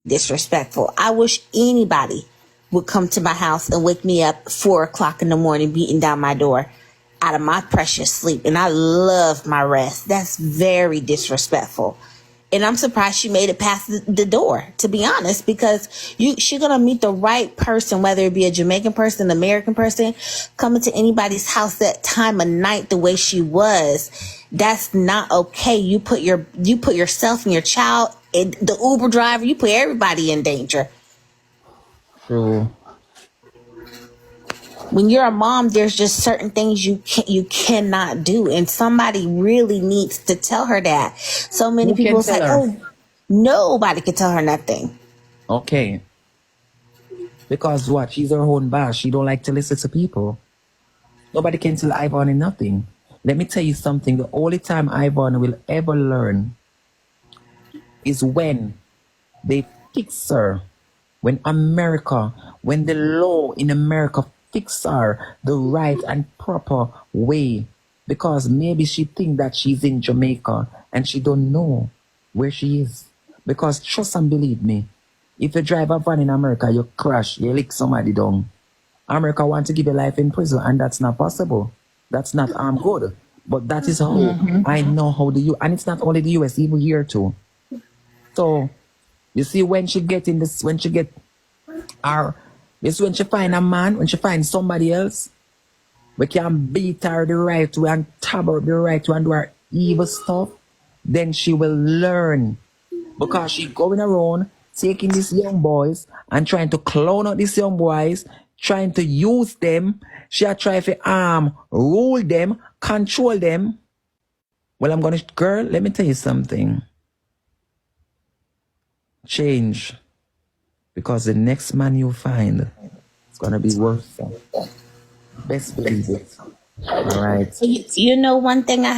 disrespectful. I wish anybody would come to my house and wake me up 4 o'clock in the morning, beating down my door out of my precious sleep. And I love my rest. That's very disrespectful. And I'm surprised she made it past the door, to be honest, because she's going to meet the right person, whether it be a Jamaican person, an American person, coming to anybody's house that time of night the way she was. That's not okay. You put yourself and your child and the Uber driver, you put everybody in danger. True. When you're a mom, there's just certain things you cannot do, and somebody really needs to tell her that. So many people say, "Oh, nobody can tell her nothing." Okay, because what? She's her own boss. She don't like to listen to people. Nobody can tell Ivany nothing. Let me tell you something. The only time Ivany will ever learn is when they fix her. When the law in America fix her the right and proper way, because maybe she think that she's in Jamaica and she don't know where she is. Because trust and believe me, if you drive a van in America, you crash, you lick somebody down. America want to give you life in prison, and that's not possible. That's not good. But that is how I know how and it's not only the US, even here too. So you see, when she find a man, when she finds somebody else, we can beat her the right way and tab her the right way and do her evil stuff, then she will learn. Because she's going around taking these young boys and trying to clone out these young boys, trying to use them. She'll try to rule them, control them. Well, girl, let me tell you something. Change. Because the next man you find is going to be worth it. Best believe it. All right. You know one thing I